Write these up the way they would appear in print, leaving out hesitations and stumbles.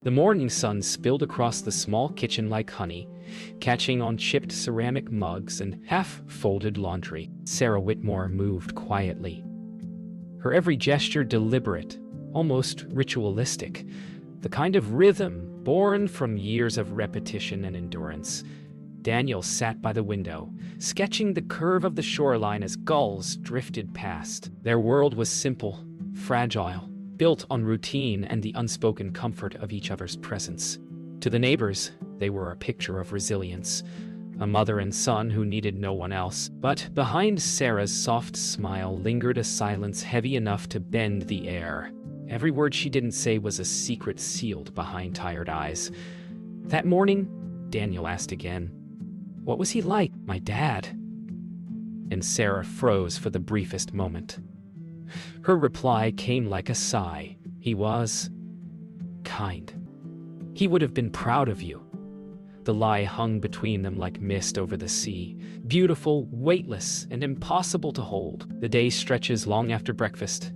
The morning sun spilled across the small kitchen like honey, catching on chipped ceramic mugs and half-folded laundry. Sarah Whitmore moved quietly, her every gesture deliberate, almost ritualistic, the kind of rhythm born from years of repetition and endurance. Daniel sat by the window, sketching the curve of the shoreline as gulls drifted past. Their world was simple, fragile, built on routine and the unspoken comfort of each other's presence. To the neighbors, they were a picture of resilience, a mother and son who needed no one else. But behind Sarah's soft smile lingered a silence heavy enough to bend the air. Every word she didn't say was a secret sealed behind tired eyes. That morning, Daniel asked again, "What was he like, my dad?" And Sarah froze for the briefest moment. Her reply came like a sigh. "He was kind. He would have been proud of you." The lie hung between them like mist over the sea, beautiful, weightless, and impossible to hold. The day stretches long after breakfast.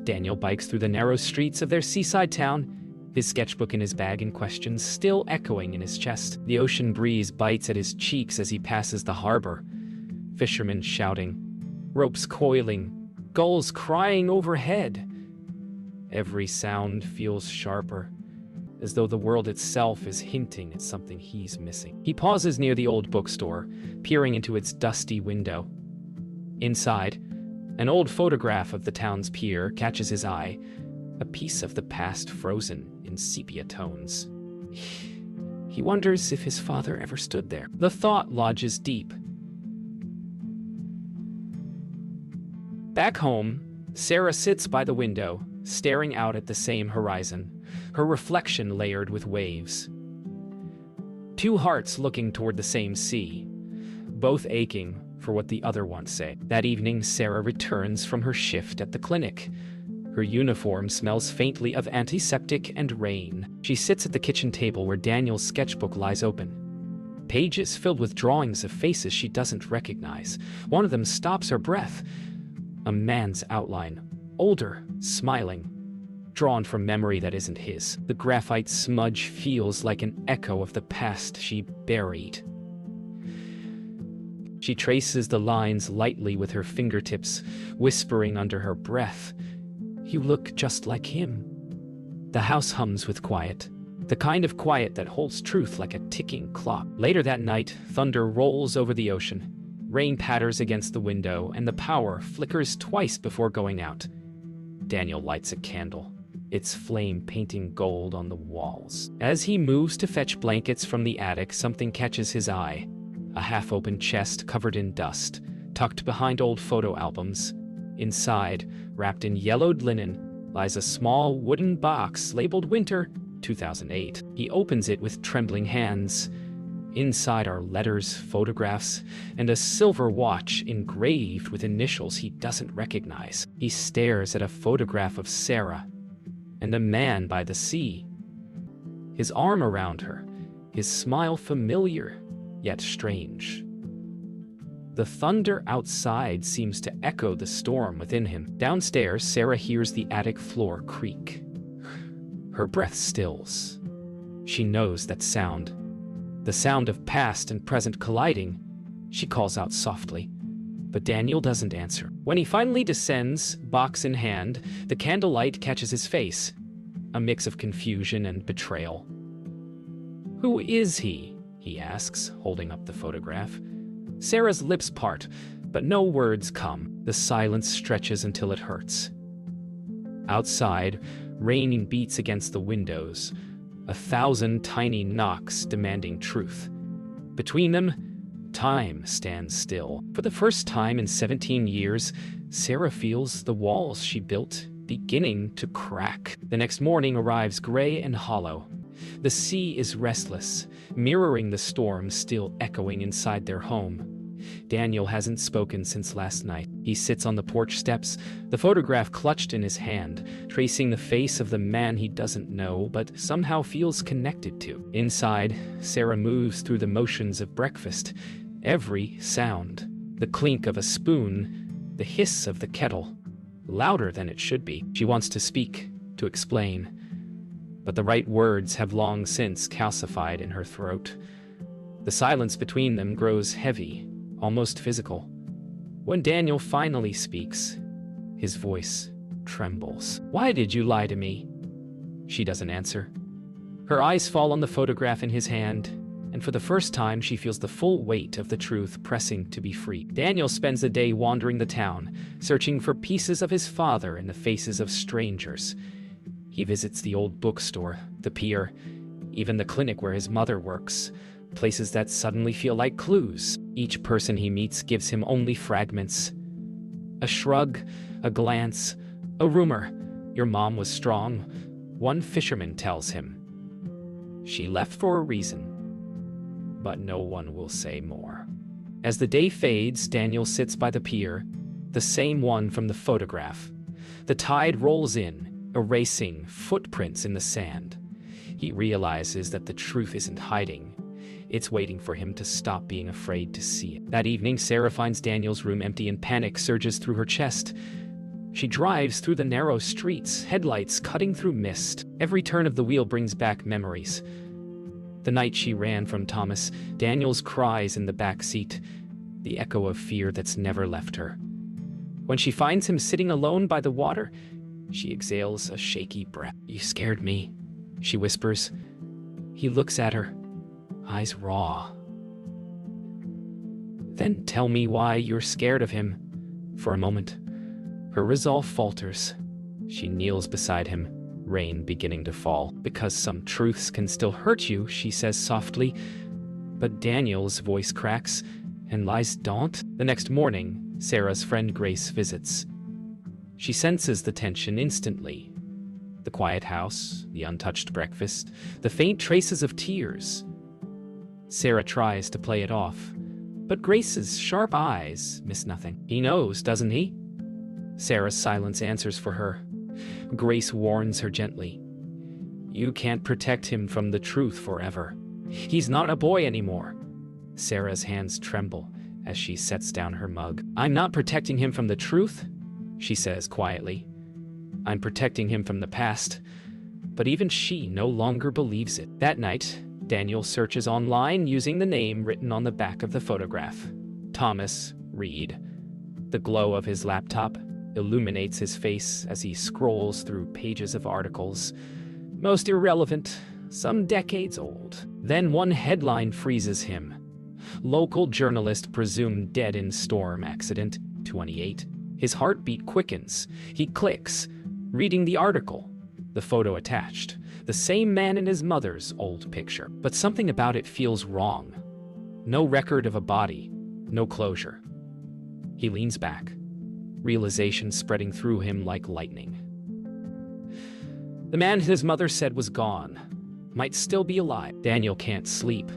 Daniel bikes through the narrow streets of their seaside town, his sketchbook in his bag and questions still echoing in his chest. The ocean breeze bites at his cheeks as he passes the harbor. Fishermen shouting, ropes coiling, gulls crying overhead. Every sound feels sharper, as though the world itself is hinting at something he's missing. He pauses near the old bookstore, peering into its dusty window. Inside, an old photograph of the town's pier catches his eye, a piece of the past frozen in sepia tones. He wonders if his father ever stood there. The thought lodges deep. Back home, Sarah sits by the window, staring out at the same horizon, her reflection layered with waves. Two hearts looking toward the same sea, both aching for what the other wants say. That evening, Sarah returns from her shift at the clinic. Her uniform smells faintly of antiseptic and rain. She sits at the kitchen table where Daniel's sketchbook lies open. Pages filled with drawings of faces she doesn't recognize. One of them stops her breath. A man's outline, older, smiling, drawn from memory that isn't his. The graphite smudge feels like an echo of the past she buried. She traces the lines lightly with her fingertips, whispering under her breath, "You look just like him." The house hums with quiet, the kind of quiet that holds truth like a ticking clock. Later that night, thunder rolls over the ocean. Rain patters against the window, and the power flickers twice before going out. Daniel lights a candle, its flame painting gold on the walls. As he moves to fetch blankets from the attic, something catches his eye. A half-open chest covered in dust, tucked behind old photo albums. Inside, wrapped in yellowed linen, lies a small wooden box labeled Winter 2008. He opens it with trembling hands. Inside are letters, photographs, and a silver watch engraved with initials he doesn't recognize. He stares at a photograph of Sarah and a man by the sea, his arm around her, his smile familiar yet strange. The thunder outside seems to echo the storm within him. Downstairs, Sarah hears the attic floor creak. Her breath stills. She knows that sound. The sound of past and present colliding. She calls out softly, but Daniel doesn't answer. When he finally descends, box in hand, the candlelight catches his face, a mix of confusion and betrayal. "Who is he?" he asks, holding up the photograph. Sarah's lips part, but no words come. The silence stretches until it hurts. Outside, rain beats against the windows, 1,000 tiny knocks demanding truth. Between them, time stands still. For the first time in 17 years, Sarah feels the walls she built beginning to crack. The next morning arrives gray and hollow. The sea is restless, mirroring the storm still echoing inside their home. Daniel hasn't spoken since last night. He sits on the porch steps, the photograph clutched in his hand, tracing the face of the man he doesn't know but somehow feels connected to. Inside, Sarah moves through the motions of breakfast. Every sound, the clink of a spoon, the hiss of the kettle, louder than it should be. She wants to speak, to explain. but the right words have long since calcified in her throat. The silence between them grows heavy, almost physical. When Daniel finally speaks, his voice trembles. "Why did you lie to me?" She doesn't answer. Her eyes fall on the photograph in his hand, and for the first time she feels the full weight of the truth pressing to be free. Daniel spends the day wandering the town, searching for pieces of his father in the faces of strangers. He visits the old bookstore, the pier, even the clinic where his mother works, places that suddenly feel like clues. Each person he meets gives him only fragments. A shrug, a glance, a rumor. "Your mom was strong," one fisherman tells him. "She left for a reason." But no one will say more. As the day fades, Daniel sits by the pier, the same one from the photograph. The tide rolls in, erasing footprints in the sand. He realizes that the truth isn't hiding. It's waiting for him to stop being afraid to see it. That evening, Sarah finds Daniel's room empty and panic surges through her chest. She drives through the narrow streets, headlights cutting through mist. Every turn of the wheel brings back memories. The night she ran from Thomas, Daniel's cries in the back seat, the echo of fear that's never left her. When she finds him sitting alone by the water, she exhales a shaky breath. "You scared me," she whispers. He looks at her, eyes raw. "Then tell me why you're scared of him." For a moment, her resolve falters. She kneels beside him, rain beginning to fall. "Because some truths can still hurt you," she says softly. But Daniel's voice cracks, and lies don't. The next morning, Sarah's friend Grace visits. She senses the tension instantly. The quiet house, the untouched breakfast, the faint traces of tears. Sarah tries to play it off, but Grace's sharp eyes miss nothing. "He knows, doesn't he?" Sarah's silence answers for her. Grace warns her gently. "You can't protect him from the truth forever. He's not a boy anymore." Sarah's hands tremble as she sets down her mug. "I'm not protecting him from the truth," she says quietly. "I'm protecting him from the past." But even she no longer believes it. That night, Daniel searches online using the name written on the back of the photograph. Thomas Reed. The glow of his laptop illuminates his face as he scrolls through pages of articles, most irrelevant, some decades old. Then one headline freezes him. "Local journalist presumed dead in storm accident, 28. His heartbeat quickens. He clicks, reading the article. The photo attached. The same man in his mother's old picture. But something about it feels wrong. No record of a body, no closure. He leans back, realization spreading through him like lightning. The man his mother said was gone might still be alive. Daniel can't sleep.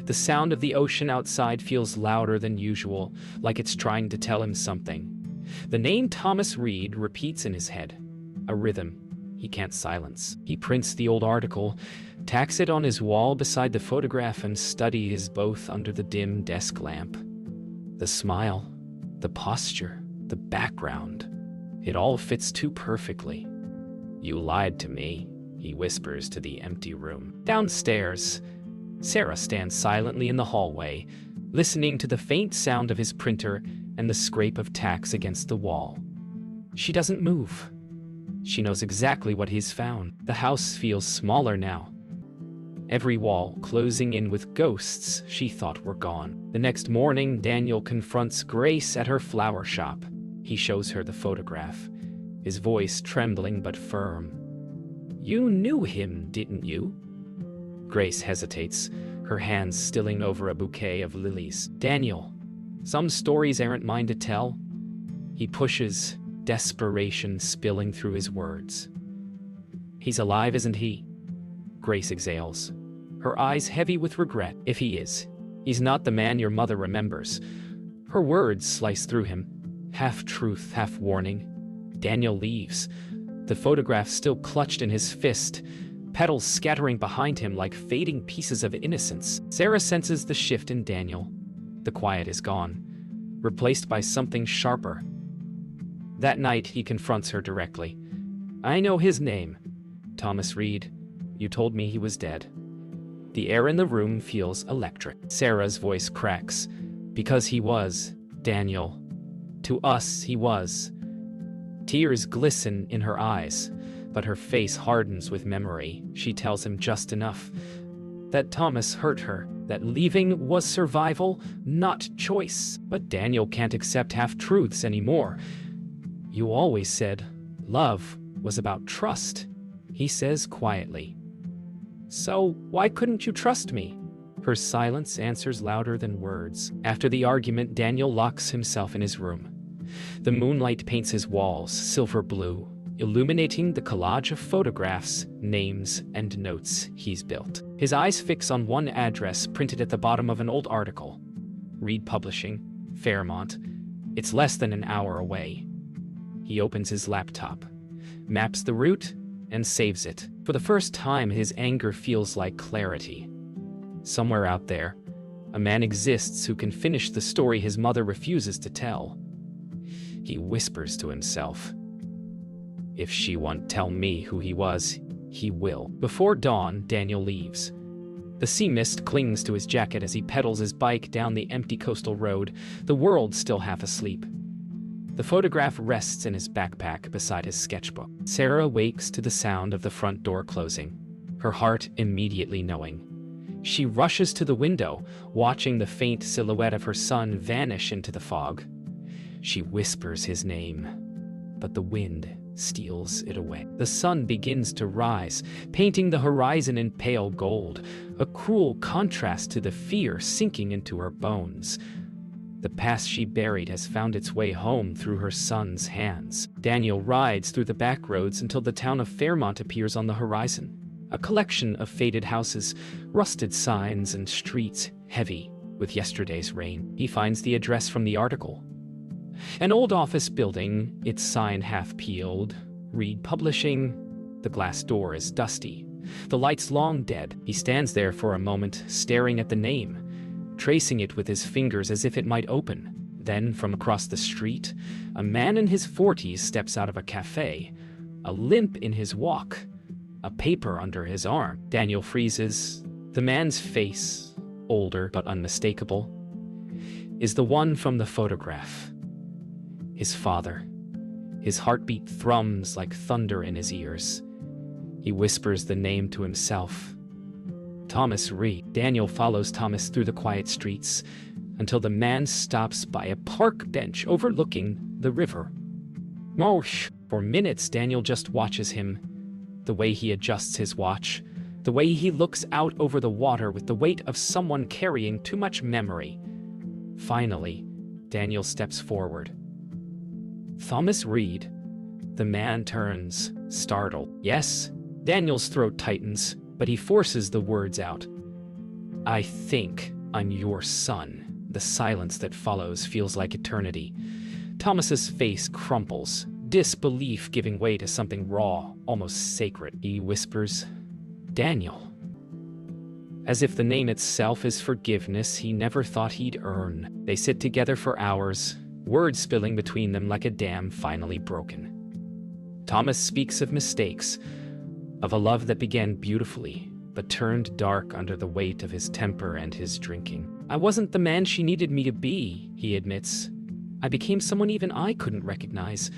The sound of the ocean outside feels louder than usual, like it's trying to tell him something. The name Thomas Reed repeats in his head, a rhythm he can't silence. He prints the old article, tacks it on his wall beside the photograph, and studies both under the dim desk lamp. The smile, the posture, the background, it all fits too perfectly. "You lied to me," he whispers to the empty room. Downstairs, Sarah stands silently in the hallway, listening to the faint sound of his printer and the scrape of tacks against the wall. She doesn't move. She knows exactly what he's found. The house feels smaller now. Every wall closing in with ghosts she thought were gone. The next morning, Daniel confronts Grace at her flower shop. He shows her the photograph, his voice trembling but firm. "You knew him, didn't you?" Grace hesitates, her hands stilling over a bouquet of lilies. "Daniel, some stories aren't mine to tell." He pushes, desperation spilling through his words. "He's alive, isn't he?" Grace exhales, her eyes heavy with regret. "If he is, he's not the man your mother remembers." Her words slice through him, half truth, half warning. Daniel leaves, the photograph still clutched in his fist, petals scattering behind him like fading pieces of innocence. Sarah senses the shift in Daniel. The quiet is gone, replaced by something sharper. That night, he confronts her directly. "I know his name, Thomas Reed. You told me he was dead." The air in the room feels electric. Sarah's voice cracks. "Because he was, Daniel. To us, he was." Tears glisten in her eyes, but her face hardens with memory. She tells him just enough. That Thomas hurt her, that leaving was survival, not choice. But Daniel can't accept half-truths anymore. "You always said love was about trust," he says quietly. "So why couldn't you trust me?" Her silence answers louder than words. After the argument, Daniel locks himself in his room. The moonlight paints his walls silver blue, illuminating the collage of photographs, names, and notes he's built. His eyes fix on one address printed at the bottom of an old article. Reed Publishing, Fairmont. It's less than an hour away. He opens his laptop, maps the route, and saves it. For the first time, his anger feels like clarity. Somewhere out there, a man exists who can finish the story his mother refuses to tell. He whispers to himself, "If she won't tell me who he was, he will." Before dawn, Daniel leaves. The sea mist clings to his jacket as he pedals his bike down the empty coastal road, the world still half asleep. The photograph rests in his backpack beside his sketchbook. Sarah wakes to the sound of the front door closing, her heart immediately knowing. She rushes to the window, watching the faint silhouette of her son vanish into the fog. She whispers his name, but the wind steals it away. The sun begins to rise, painting the horizon in pale gold, a cruel contrast to the fear sinking into her bones. The past she buried has found its way home through her son's hands. Daniel rides through the back roads until the town of Fairmont appears on the horizon. A collection of faded houses, rusted signs, and streets heavy with yesterday's rain. He finds the address from the article. An old office building, its sign half peeled. Reed Publishing. The glass door is dusty. The light's long dead. He stands there for a moment, staring at the name, tracing it with his fingers as if it might open. Then, from across the street, a man in his 40s steps out of a cafe, a limp in his walk, a paper under his arm. Daniel freezes. The man's face, older but unmistakable, is the one from the photograph. His father. His heartbeat thrums like thunder in his ears. He whispers the name to himself. Thomas Reed. Daniel follows Thomas through the quiet streets until the man stops by a park bench overlooking the river. Moosh! For minutes, Daniel just watches him. The way he adjusts his watch, the way he looks out over the water with the weight of someone carrying too much memory. Finally, Daniel steps forward. "Thomas Reed." The man turns, startled. "Yes." Daniel's throat tightens, but he forces the words out. "I think I'm your son." The silence that follows feels like eternity. Thomas's face crumples, disbelief giving way to something raw, almost sacred. He whispers, "Daniel." As if the name itself is forgiveness he never thought he'd earn. They sit together for hours, words spilling between them like a dam finally broken. Thomas speaks of mistakes, of a love that began beautifully, but turned dark under the weight of his temper and his drinking. "I wasn't the man she needed me to be," he admits. "I became someone even I couldn't recognize."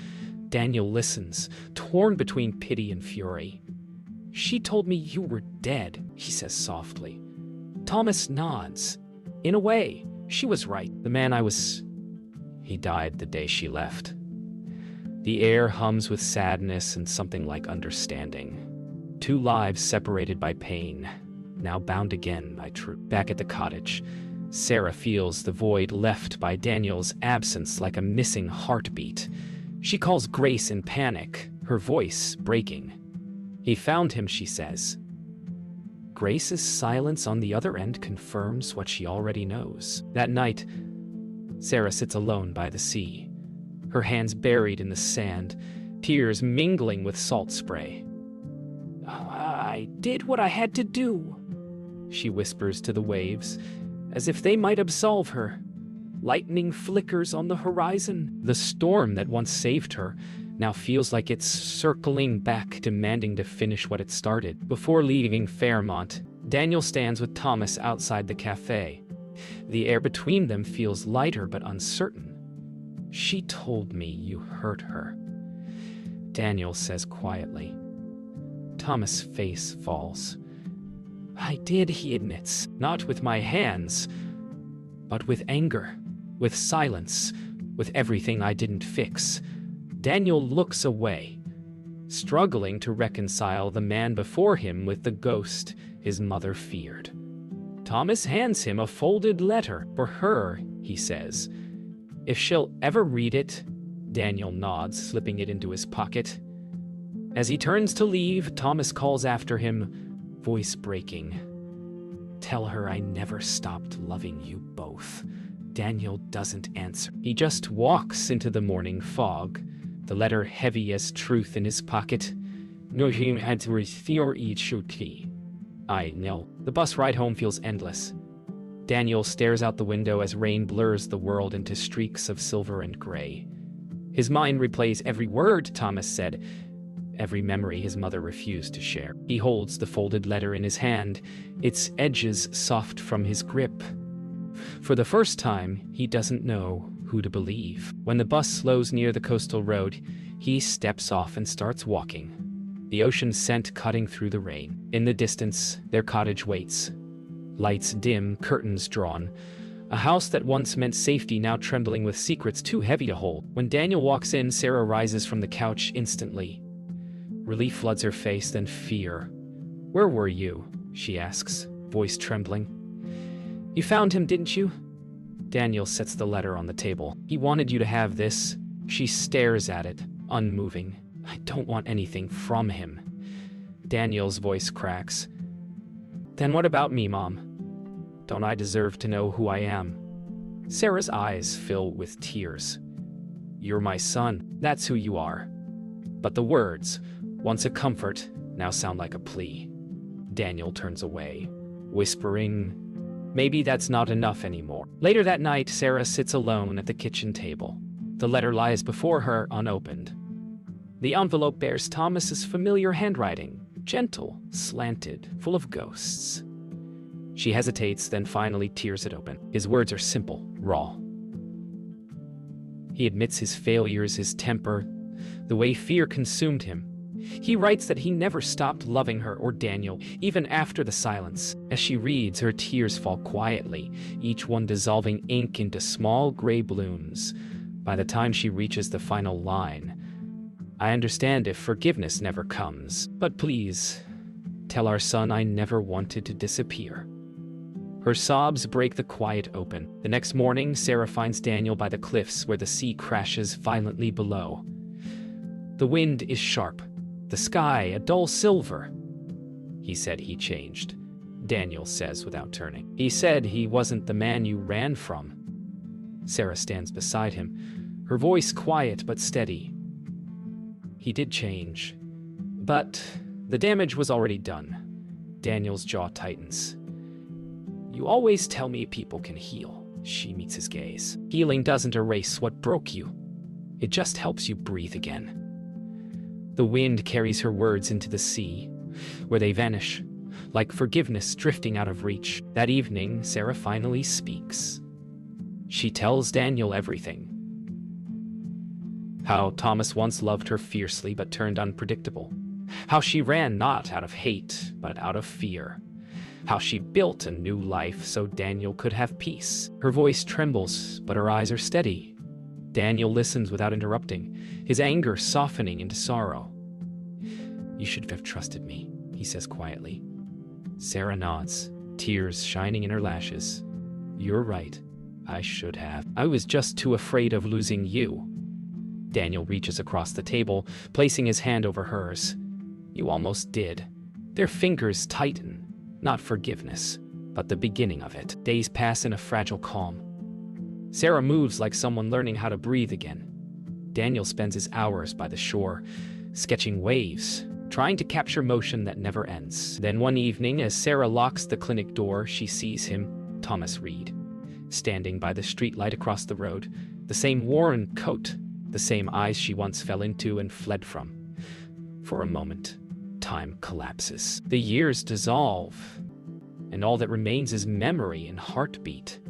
Daniel listens, torn between pity and fury. "She told me you were dead," he says softly. Thomas nods. "In a way, she was right. The man I was... he died the day she left." The air hums with sadness and something like understanding. Two lives separated by pain, now bound again by truth. Back at the cottage, Sarah feels the void left by Daniel's absence like a missing heartbeat. She calls Grace in panic, her voice breaking. "He found him," she says. Grace's silence on the other end confirms what she already knows. That night, Sarah sits alone by the sea, her hands buried in the sand, tears mingling with salt spray. "I did what I had to do," she whispers to the waves, as if they might absolve her. Lightning flickers on the horizon. The storm that once saved her now feels like it's circling back, demanding to finish what it started. Before leaving Fairmont, Daniel stands with Thomas outside the cafe. The air between them feels lighter but uncertain. "She told me you hurt her," Daniel says quietly. Thomas' face falls. "I did," he admits, "not with my hands, but with anger, with silence, with everything I didn't fix." Daniel looks away, struggling to reconcile the man before him with the ghost his mother feared. Thomas hands him a folded letter. "For her," he says. "If she'll ever read it." Daniel nods, slipping it into his pocket. As he turns to leave, Thomas calls after him, voice breaking. "Tell her I never stopped loving you both." Daniel doesn't answer. He just walks into the morning fog, the letter heavy as truth in his pocket. "No, he had to restore each tea." I know. The bus ride home feels endless. Daniel stares out the window as rain blurs the world into streaks of silver and gray. His mind replays every word Thomas said, every memory his mother refused to share. He holds the folded letter in his hand, its edges soft from his grip. For the first time, he doesn't know who to believe. When the bus slows near the coastal road, he steps off and starts walking, the ocean scent cutting through the rain. In the distance, their cottage waits. Lights dim, curtains drawn. A house that once meant safety now trembling with secrets too heavy to hold. When Daniel walks in, Sarah rises from the couch instantly. Relief floods her face, then fear. "Where were you?" she asks, voice trembling. "You found him, didn't you?" Daniel sets the letter on the table. "He wanted you to have this." She stares at it, unmoving. "I don't want anything from him." Daniel's voice cracks. "Then what about me, Mom? Don't I deserve to know who I am?" Sarah's eyes fill with tears. "You're my son. That's who you are." But the words, once a comfort, now sound like a plea. Daniel turns away, whispering, "Maybe that's not enough anymore." Later that night, Sarah sits alone at the kitchen table. The letter lies before her, unopened. The envelope bears Thomas's familiar handwriting, gentle, slanted, full of ghosts. She hesitates, then finally tears it open. His words are simple, raw. He admits his failures, his temper, the way fear consumed him. He writes that he never stopped loving her or Daniel, even after the silence. As she reads, her tears fall quietly, each one dissolving ink into small gray balloons. By the time she reaches the final line, "I understand if forgiveness never comes, but please, tell our son I never wanted to disappear." Her sobs break the quiet open. The next morning, Sarah finds Daniel by the cliffs where the sea crashes violently below. The wind is sharp, the sky a dull silver. "He said he changed," Daniel says without turning. "He said he wasn't the man you ran from." Sarah stands beside him, her voice quiet but steady. "He did change, but the damage was already done." Daniel's jaw tightens. "You always tell me people can heal." She meets his gaze. "Healing doesn't erase what broke you. It just helps you breathe again." The wind carries her words into the sea, where they vanish, like forgiveness drifting out of reach. That evening, Sarah finally speaks. She tells Daniel everything. How Thomas once loved her fiercely but turned unpredictable. How she ran not out of hate, but out of fear. How she built a new life so Daniel could have peace. Her voice trembles, but her eyes are steady. Daniel listens without interrupting, his anger softening into sorrow. "You should have trusted me," he says quietly. Sarah nods, tears shining in her lashes. "You're right. I should have. I was just too afraid of losing you." Daniel reaches across the table, placing his hand over hers. "You almost did." Their fingers tighten, not forgiveness, but the beginning of it. Days pass in a fragile calm. Sarah moves like someone learning how to breathe again. Daniel spends his hours by the shore, sketching waves, trying to capture motion that never ends. Then one evening, as Sarah locks the clinic door, she sees him, Thomas Reed, standing by the streetlight across the road, the same worn coat, the same eyes she once fell into and fled from. For a moment, time collapses. The years dissolve, and all that remains is memory and heartbeat.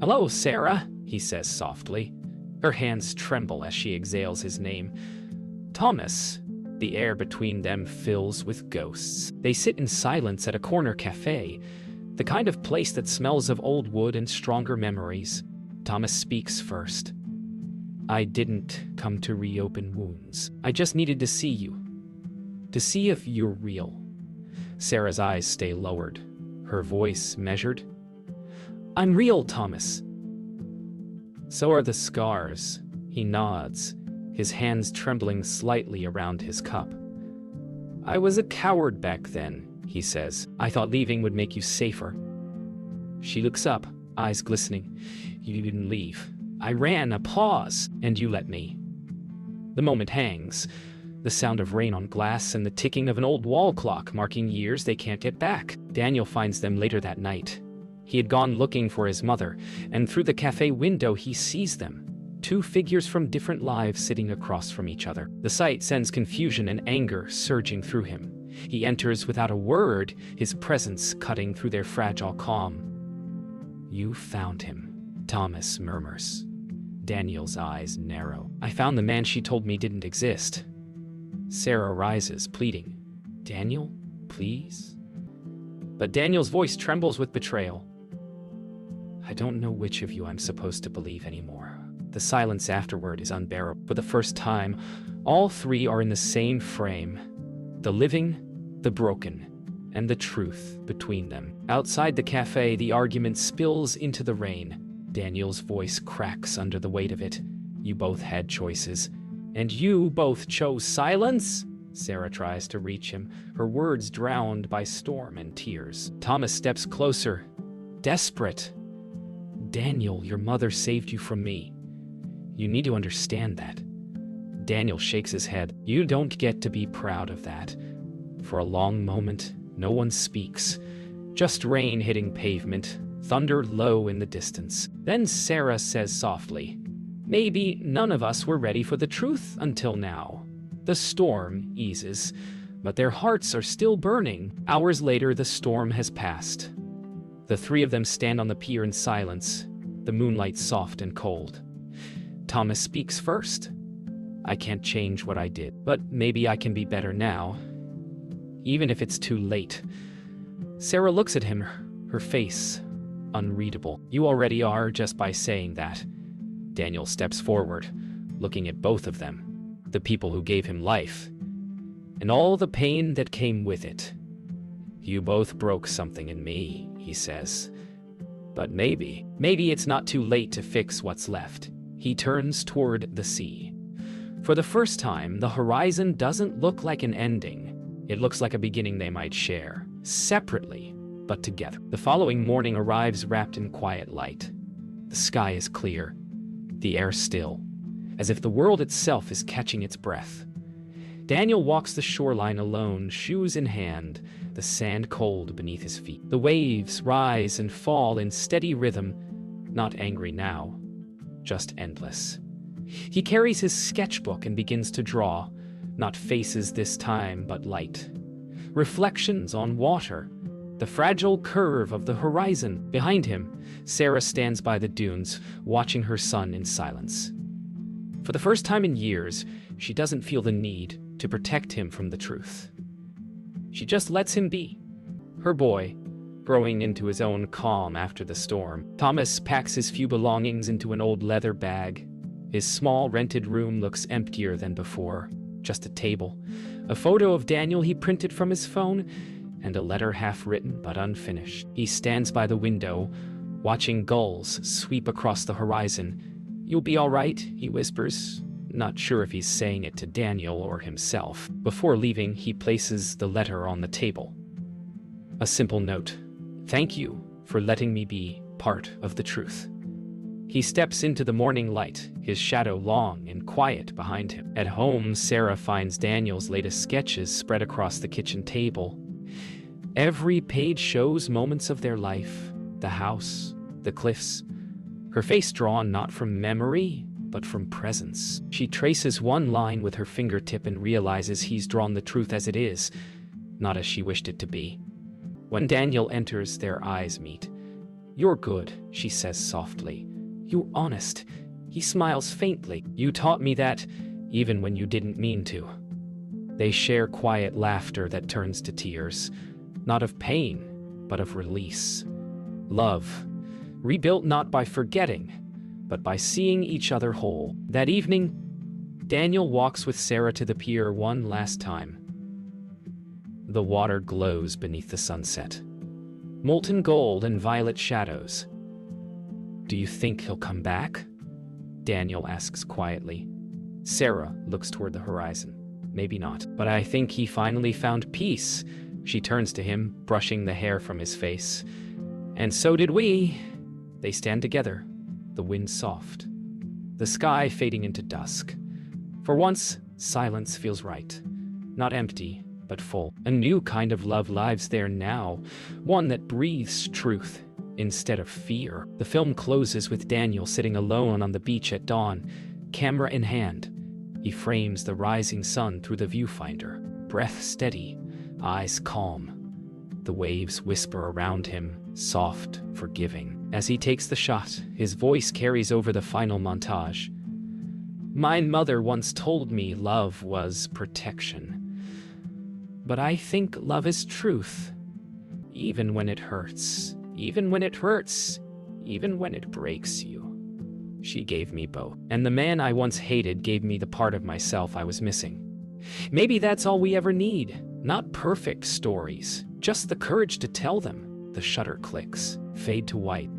"Hello, Sarah," he says softly. Her hands tremble as she exhales his name. "Thomas." The air between them fills with ghosts. They sit in silence at a corner cafe, the kind of place that smells of old wood and stronger memories. Thomas speaks first. "I didn't come to reopen wounds. I just needed to see you. To see if you're real." Sarah's eyes stay lowered, her voice measured. "I'm real, Thomas." "So are the scars." He nods, his hands trembling slightly around his cup. "I was a coward back then," he says. "I thought leaving would make you safer." She looks up, eyes glistening. "You didn't leave. I ran, a pause, and you let me." The moment hangs, the sound of rain on glass and the ticking of an old wall clock marking years they can't get back. Daniel finds them later that night. He had gone looking for his mother, and through the cafe window he sees them. Two figures from different lives sitting across from each other. The sight sends confusion and anger surging through him. He enters without a word, his presence cutting through their fragile calm. "You found him," Thomas murmurs. Daniel's eyes narrow. "I found the man she told me didn't exist." Sarah rises, pleading. "Daniel, please?" But Daniel's voice trembles with betrayal. "I don't know which of you I'm supposed to believe anymore." The silence afterward is unbearable. For the first time, all three are in the same frame. The living, the broken, and the truth between them. Outside the cafe, the argument spills into the rain. Daniel's voice cracks under the weight of it. "You both had choices, and you both chose silence?" Sarah tries to reach him, her words drowned by storm and tears. Thomas steps closer, desperate. "Daniel, your mother saved you from me. You need to understand that." Daniel shakes his head. "You don't get to be proud of that." For a long moment, no one speaks. Just rain hitting pavement, thunder low in the distance. Then Sarah says softly, "Maybe none of us were ready for the truth until now." The storm eases, but their hearts are still burning. Hours later, the storm has passed. The three of them stand on the pier in silence, the moonlight soft and cold. Thomas speaks first. "I can't change what I did, but maybe I can be better now, even if it's too late." Sarah looks at him, her face unreadable. "You already are just by saying that." Daniel steps forward, looking at both of them, the people who gave him life, and all the pain that came with it. "You both broke something in me," he says. "But maybe it's not too late to fix what's left." He turns toward the sea. For the first time, the horizon doesn't look like an ending. It looks like a beginning they might share, separately, but together. The following morning arrives wrapped in quiet light. The sky is clear, the air still, as if the world itself is catching its breath. Daniel walks the shoreline alone, shoes in hand, the sand cold beneath his feet. The waves rise and fall in steady rhythm, not angry now, just endless. He carries his sketchbook and begins to draw, not faces this time, but light. Reflections on water, the fragile curve of the horizon. Behind him, Sarah stands by the dunes, watching her son in silence. For the first time in years, she doesn't feel the need to protect him from the truth. She just lets him be, her boy, growing into his own calm after the storm. Thomas packs his few belongings into an old leather bag. His small rented room looks emptier than before, just a table, a photo of Daniel he printed from his phone, and a letter half written but unfinished. He stands by the window, watching gulls sweep across the horizon. "You'll be all right," he whispers, not sure if he's saying it to Daniel or himself. Before leaving, he places the letter on the table. A simple note. "Thank you for letting me be part of the truth." He steps into the morning light, his shadow long and quiet behind him. At home, Sarah finds Daniel's latest sketches spread across the kitchen table. Every page shows moments of their life, the house, the cliffs. Her face drawn not from memory, but from presence. She traces one line with her fingertip and realizes he's drawn the truth as it is, not as she wished it to be. When Daniel enters, their eyes meet. "You're good," she says softly. "You're honest." He smiles faintly. "You taught me that, even when you didn't mean to." They share quiet laughter that turns to tears, not of pain, but of release. Love, rebuilt not by forgetting, but by seeing each other whole. That evening, Daniel walks with Sarah to the pier one last time. The water glows beneath the sunset. Molten gold and violet shadows. "Do you think he'll come back?" Daniel asks quietly. Sarah looks toward the horizon. "Maybe not, but I think he finally found peace." She turns to him, brushing the hair from his face. "And so did we." They stand together, the wind soft, the sky fading into dusk. For once, silence feels right. Not empty, but full. A new kind of love lives there now, one that breathes truth instead of fear. The film closes with Daniel sitting alone on the beach at dawn, camera in hand. He frames the rising sun through the viewfinder, breath steady, eyes calm. The waves whisper around him, soft, forgiving. As he takes the shot, his voice carries over the final montage. "My mother once told me love was protection. But I think love is truth. Even when it hurts, even when it hurts, even when it breaks you." She gave me both. And the man I once hated gave me the part of myself I was missing. Maybe that's all we ever need. Not perfect stories, just the courage to tell them. The shutter clicks, fade to white.